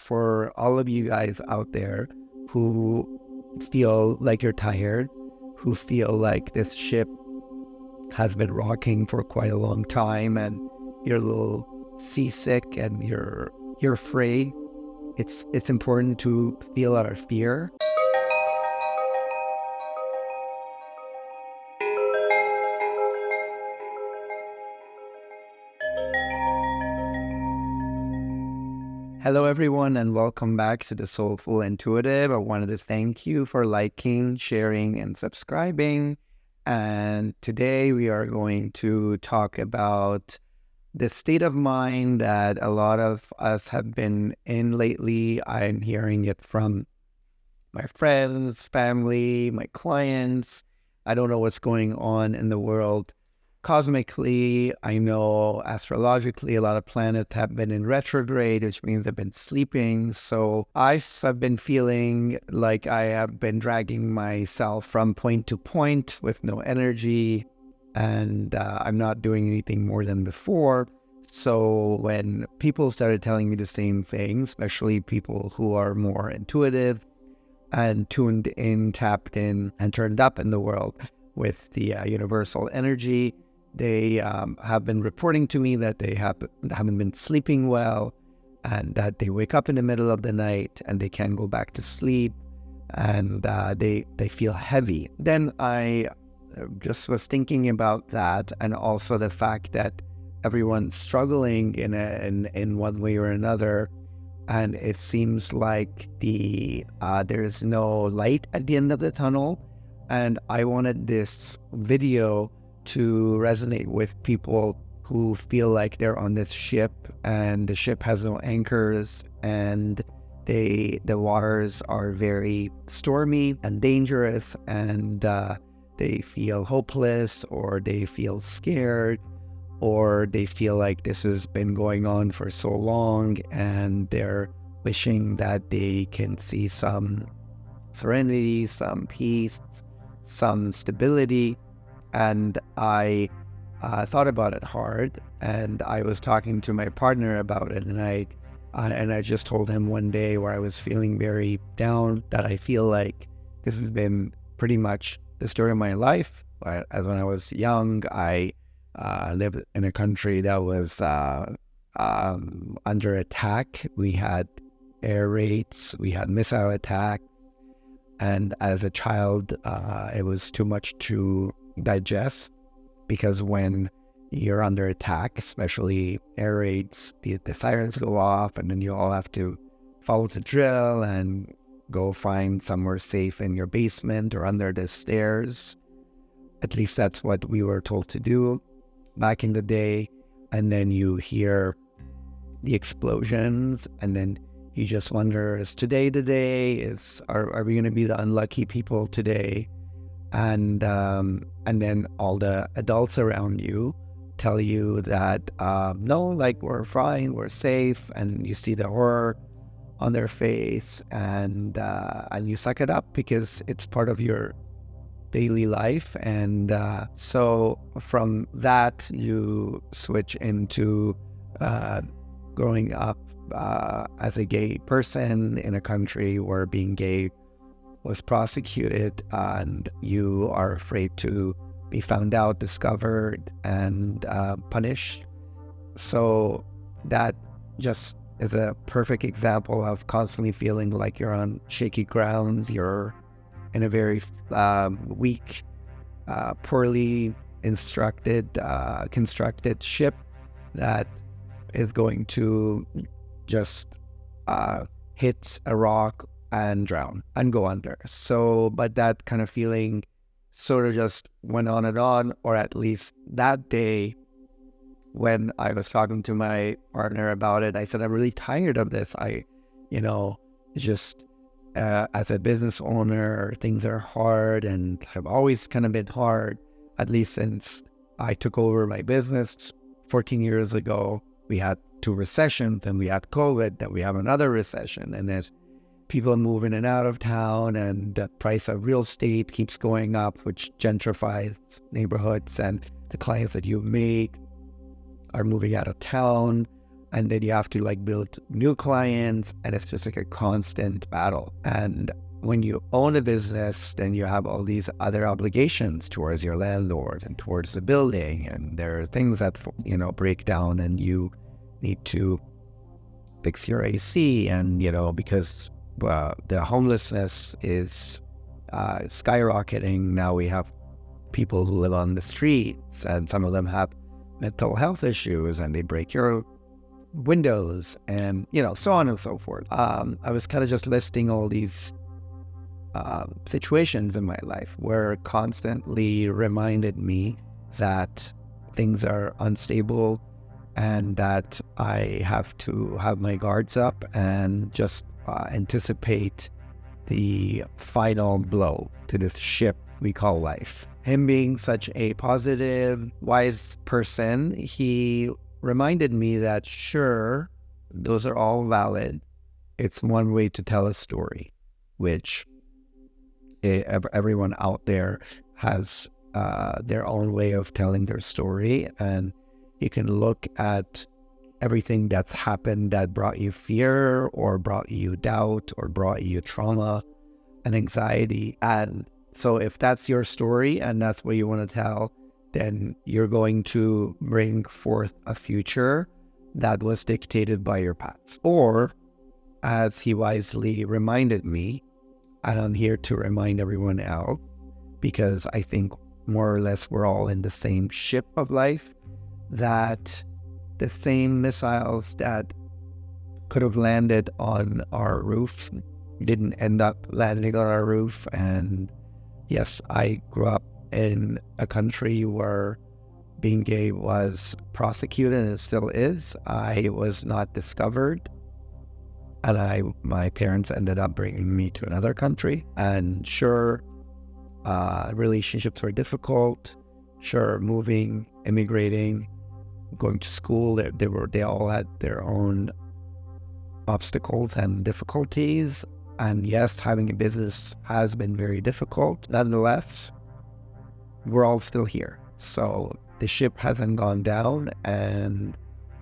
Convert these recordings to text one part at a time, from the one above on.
for all of you guys out there who feel like you're tired, who feel like this ship has been rocking for quite a long time and you're a little seasick and you're afraid. It's important to feel our fear. Hello, everyone, and welcome back to the Soulful Intuitive. I wanted to thank you for liking, sharing, and subscribing. And today we are going to talk about the state of mind that a lot of us have been in lately. I'm hearing it from my friends, family, my clients. I don't know what's going on in the world cosmically. I know astrologically, a lot of planets have been in retrograde, which means they've been sleeping. So I've been feeling like I have been dragging myself from point to point with no energy, and I'm not doing anything more than before. So when people started telling me the same thing, especially people who are more intuitive and tuned in, tapped in, and turned up in the world with the universal energy, they have been reporting to me that they haven't been sleeping well, and that they wake up in the middle of the night and they can't go back to sleep, and they feel heavy. Then I just was thinking about that, and also the fact that everyone's struggling in one way or another, and it seems like there's no light at the end of the tunnel. And I wanted this video to resonate with people who feel like they're on this ship and the ship has no anchors, and the waters are very stormy and dangerous, and they feel hopeless, or they feel scared, or they feel like this has been going on for so long, and they're wishing that they can see some serenity, some peace, some stability. And I thought about it hard, and I was talking to my partner about it, and I just told him one day where I was feeling very down that I feel like this has been pretty much the story of my life. As when I was young, I lived in a country that was under attack. We had air raids, we had missile attacks, and as a child, it was too much to digest, because when you're under attack, especially air raids, the sirens go off, and then you all have to follow the drill and go find somewhere safe in your basement or under the stairs. At least that's what we were told to do back in the day. And then you hear the explosions, and then you just wonder, is today the day? Are we going to be the unlucky people today? And then all the adults around you tell you that no, like, we're fine, we're safe, and you see the horror on their face, and you suck it up because it's part of your daily life. And so from that, you switch into growing up as a gay person in a country where being gay was prosecuted, and you are afraid to be found out, discovered, and punished. So that just is a perfect example of constantly feeling like you're on shaky grounds. You're in a very weak, poorly constructed ship that is going to just hit a rock and drown and go under. So, but that kind of feeling sort of just went on and on, or at least that day when I was talking to my partner about it, I said, I'm really tired of this. Just as a business owner, things are hard and have always kind of been hard, at least since I took over my business 14 years ago. We had 2 recessions, and we had COVID, then we have another recession, and then people move in and out of town, and the price of real estate keeps going up, which gentrifies neighborhoods, and the clients that you make are moving out of town, and then you have to like build new clients, and it's just like a constant battle. And when you own a business, then you have all these other obligations towards your landlord and towards the building, and there are things that break down, and you need to fix your AC, and because the homelessness is skyrocketing now. We have people who live on the streets, and some of them have mental health issues, and they break your windows, and so on and so forth. I was kind of just listing all these situations in my life where it constantly reminded me that things are unstable, and that I have to have my guards up and just anticipate the final blow to this ship we call life. Him being such a positive, wise person, he reminded me that sure, those are all valid. It's one way to tell a story, which everyone out there has their own way of telling their story. And you can look at everything that's happened that brought you fear or brought you doubt or brought you trauma and anxiety. And so if that's your story and that's what you want to tell, then you're going to bring forth a future that was dictated by your past. Or, as he wisely reminded me, and I'm here to remind everyone else, because I think more or less we're all in the same ship of life, that the same missiles that could have landed on our roof didn't end up landing on our roof. And yes, I grew up in a country where being gay was prosecuted, and it still is. I was not discovered, and my parents ended up bringing me to another country. And sure, relationships were difficult. Sure, moving, immigrating, going to school, they all had their own obstacles and difficulties. And yes, having a business has been very difficult. Nonetheless, we're all still here. So the ship hasn't gone down, and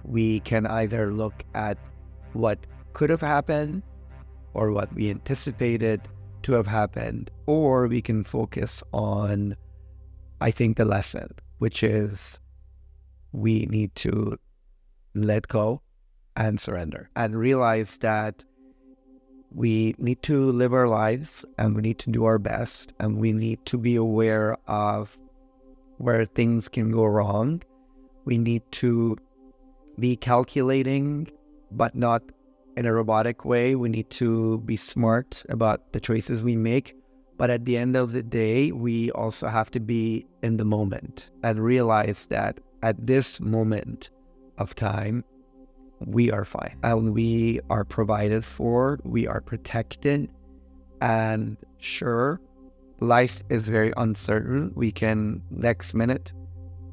we can either look at what could have happened or what we anticipated to have happened, or we can focus on, I think, the lesson, which is we need to let go and surrender and realize that we need to live our lives, and we need to do our best, and we need to be aware of where things can go wrong. We need to be calculating, but not in a robotic way. We need to be smart about the choices we make. But at the end of the day, we also have to be in the moment and realize that at this moment of time, we are fine, and we are provided for, we are protected. And sure, life is very uncertain. We can, next minute,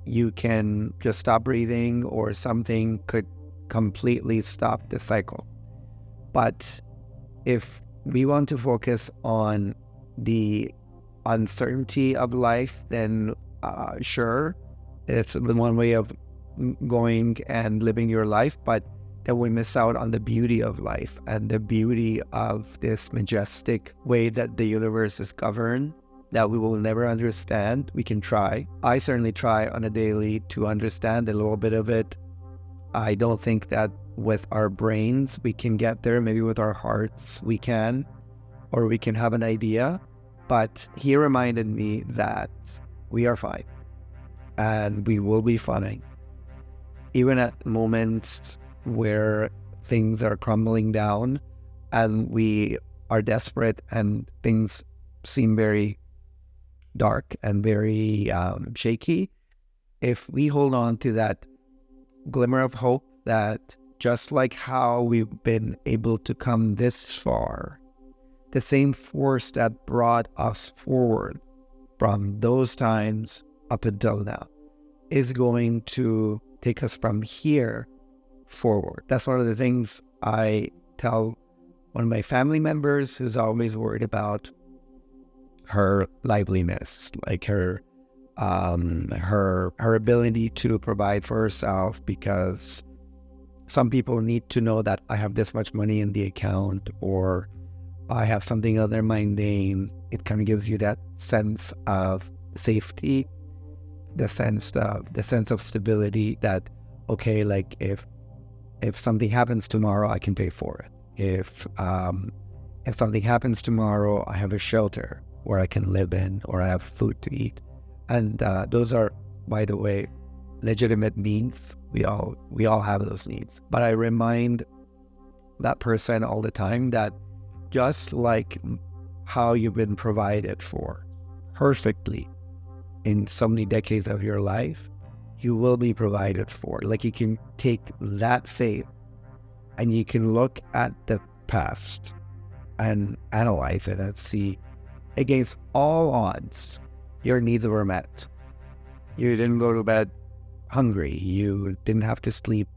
you can just stop breathing, or something could completely stop the cycle. But if we want to focus on the uncertainty of life, then sure, it's one way of going and living your life, but then we miss out on the beauty of life and the beauty of this majestic way that the universe is governed, that we will never understand. We can try. I certainly try on a daily to understand a little bit of it. I don't think that with our brains we can get there. Maybe with our hearts we can, or we can have an idea. But he reminded me that we are fine, and we will be fine, even at moments where things are crumbling down and we are desperate and things seem very dark and very shaky. If we hold on to that glimmer of hope, that just like how we've been able to come this far, the same force that brought us forward from those times up until now is going to take us from here forward. That's one of the things I tell one of my family members, who's always worried about her liveliness, like her ability to provide for herself, because some people need to know that I have this much money in the account, or I have something under my name. It kind of gives you that sense of safety, the sense of stability that, okay, like if something happens tomorrow, I can pay for it. If something happens tomorrow, I have a shelter where I can live in, or I have food to eat. And those are, by the way, legitimate needs. We all have those needs. But I remind that person all the time that just like how you've been provided for perfectly in so many decades of your life, you will be provided for. Like, you can take that faith and you can look at the past and analyze it and see, against all odds, your needs were met. You didn't go to bed hungry. You didn't have to sleep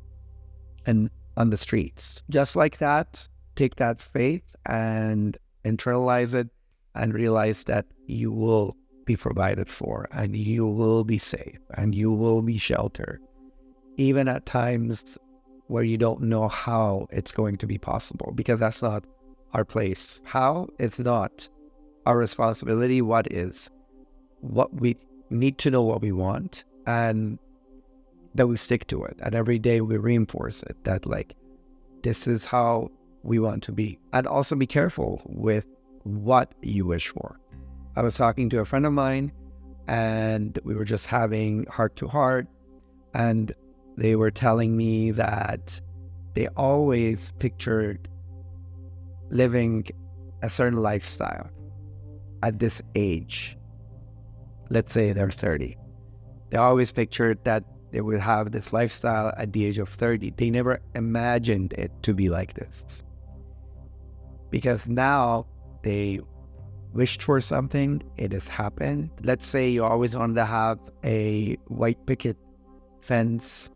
on the streets. Just like that, take that faith and internalize it and realize that you will be provided for, and you will be safe, and you will be sheltered, even at times where you don't know how it's going to be possible, because that's not our place. How? It's not our responsibility. What is? What we need to know what we want, and that we stick to it. And every day we reinforce it, that like, this is how we want to be. And also be careful with what you wish for. I was talking to a friend of mine, and we were just having heart to heart, and they were telling me that they always pictured living a certain lifestyle at this age. Let's say they're 30. They always pictured that they would have this lifestyle at the age of 30. They never imagined it to be like this. Because now they wished for something, it has happened. Let's say you always wanted to have a white picket fence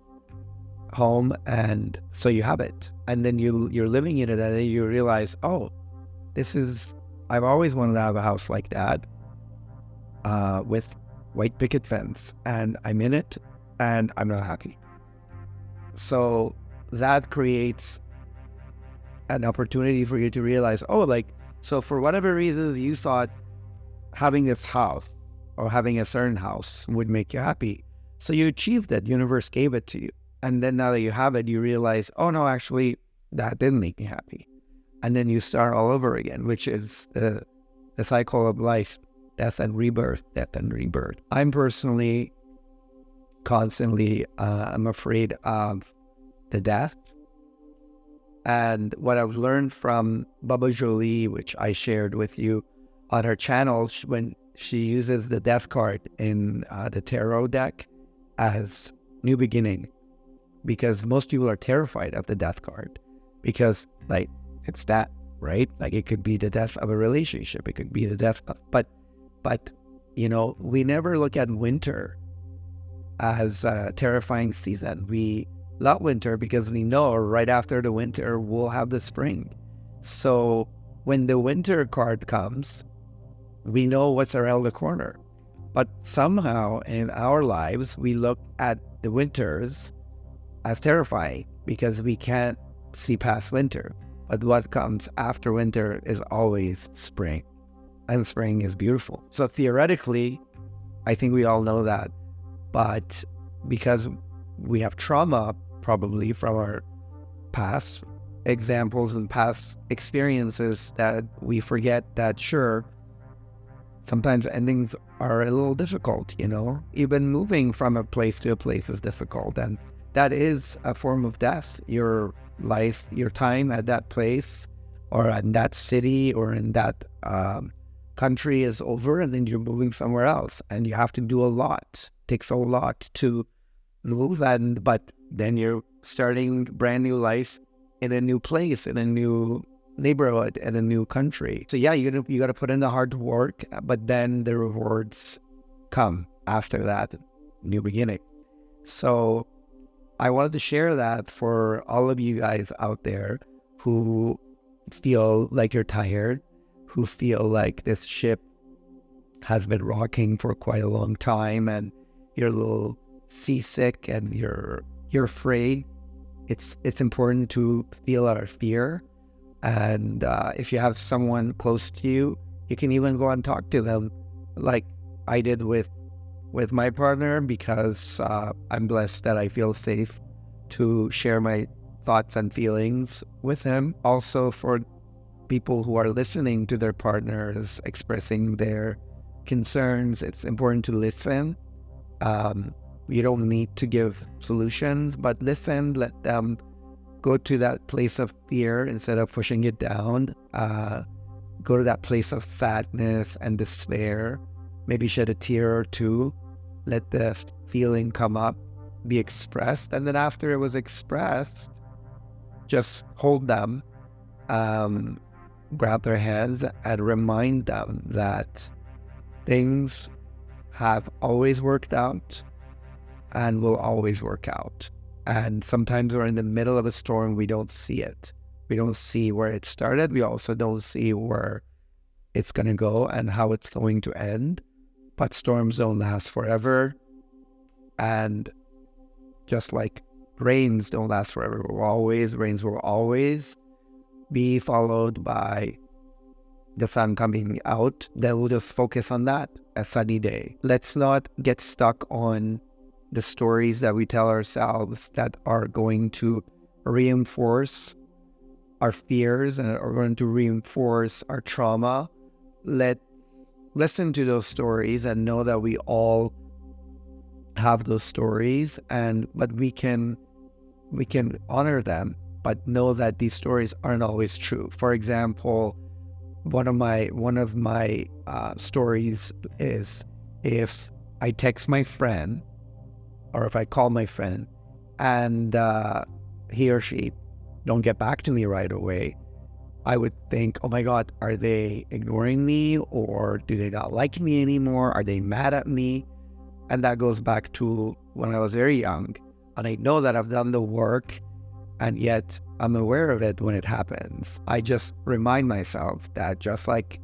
home, and so you have it. And then you're living in it, and then you realize, oh, I've always wanted to have a house like that, with white picket fence, and I'm in it, and I'm not happy. So that creates an opportunity for you to realize, oh, like, so for whatever reasons you thought having this house or having a certain house would make you happy. So you achieved it, universe gave it to you. And then now that you have it, you realize, oh no, actually that didn't make me happy. And then you start all over again, which is the cycle of life, death and rebirth, death and rebirth. I'm personally constantly, I'm afraid of the death. And what I've learned from Baba Jolie, which I shared with you on her channel, when she uses the death card in the tarot deck as new beginning, because most people are terrified of the death card, because like, it's that, right? Like, it could be the death of a relationship, it could be the death of, but you know, we never look at winter as a terrifying season. We love winter because we know right after the winter we'll have the spring. So when the winter card comes, we know what's around the corner. But somehow in our lives, we look at the winters as terrifying because we can't see past winter. But what comes after winter is always spring. And spring is beautiful. So theoretically, I think we all know that. But because we have trauma probably from our past examples and past experiences, that we forget that, sure, sometimes endings are a little difficult, you know? Even moving from a place to a place is difficult. And that is a form of death. Your life, your time at that place or in that city or in that country is over, and then you're moving somewhere else. And you have to do a lot. It takes a lot to move, but then you're starting brand new life in a new place, in a new neighborhood, in a new country. So yeah, you got to put in the hard work, but then the rewards come after that new beginning. So I wanted to share that for all of you guys out there who feel like you're tired, who feel like this ship has been rocking for quite a long time, and you're a little seasick and you're afraid. it's important to feel our fear. And if you have someone close to you, you can even go and talk to them, like I did with my partner, because I'm blessed that I feel safe to share my thoughts and feelings with him. Also, for people who are listening to their partners expressing their concerns, it's important to listen. You don't need to give solutions, but listen, let them go to that place of fear instead of pushing it down. Go to that place of sadness and despair. Maybe shed a tear or two. Let the feeling come up, be expressed. And then after it was expressed, just hold them, grab their hands and remind them that things have always worked out and will always work out. And sometimes we're in the middle of a storm, we don't see it. We don't see where it started. We also don't see where it's going to go and how it's going to end. But storms don't last forever. And just like rains don't last forever, rains will always be followed by the sun coming out. Then we'll just focus on that, a sunny day. Let's not get stuck on the stories that we tell ourselves that are going to reinforce our fears and are going to reinforce our trauma. Let's listen to those stories and know that we all have those stories, but we can honor them, but know that these stories aren't always true. For example, one of my stories is, if I text my friend or if I call my friend and he or she don't get back to me right away, I would think, oh my God, are they ignoring me, or do they not like me anymore? Are they mad at me? And that goes back to when I was very young, and I know that I've done the work, and yet I'm aware of it when it happens. I just remind myself that, just like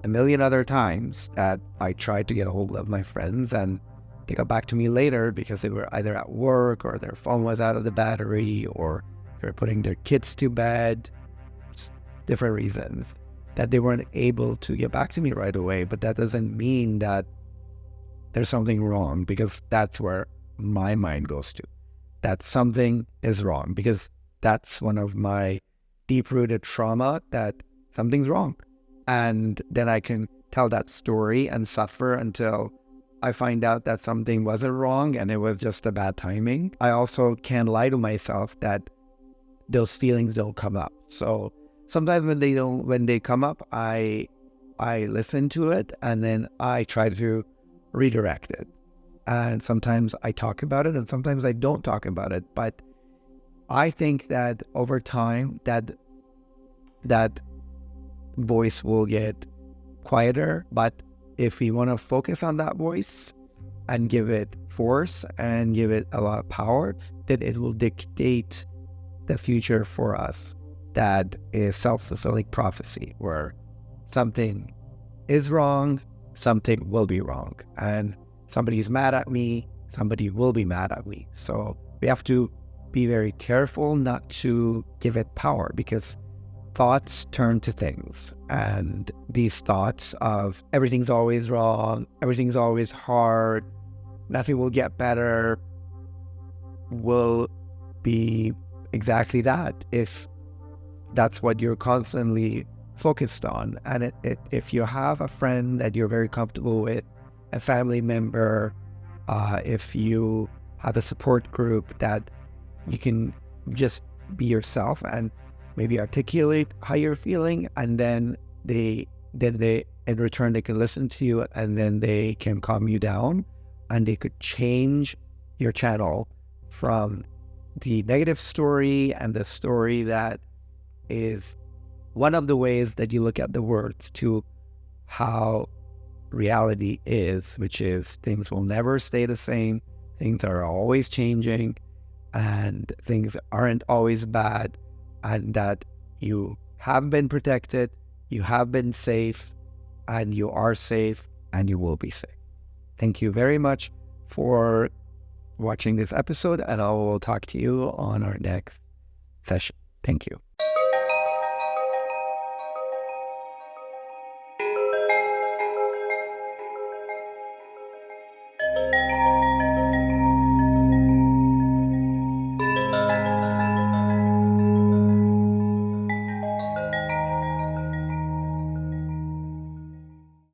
a million other times that I tried to get a hold of my friends and they got back to me later because they were either at work or their phone was out of the battery or they were putting their kids to bed, different reasons, that they weren't able to get back to me right away. But that doesn't mean that there's something wrong, because that's where my mind goes to. That something is wrong, because that's one of my deep-rooted trauma, that something's wrong. And then I can tell that story and suffer until I find out that something wasn't wrong and it was just a bad timing. I also can't lie to myself that those feelings don't come up. So sometimes when they come up, I listen to it and then I try to redirect it. And sometimes I talk about it and sometimes I don't talk about it. But I think that over time that voice will get quieter. But if we want to focus on that voice and give it force and give it a lot of power, then it will dictate the future for us. That is self-fulfilling prophecy, where something is wrong, something will be wrong. And somebody's mad at me, somebody will be mad at me. So we have to be very careful not to give it power, because thoughts turn to things. And these thoughts of everything's always wrong, everything's always hard, nothing will get better, will be exactly that if that's what you're constantly focused on. And if you have a friend that you're very comfortable with, a family member, if you have a support group that you can just be yourself and maybe articulate how you're feeling, and then they in return they can listen to you, and then they can calm you down, and they could change your channel from the negative story and the story that is one of the ways that you look at the words, to how reality is, which is things will never stay the same, things are always changing, and things aren't always bad, and that you have been protected, you have been safe, and you are safe, and you will be safe. Thank you very much for watching this episode, and I will talk to you on our next session. Thank you.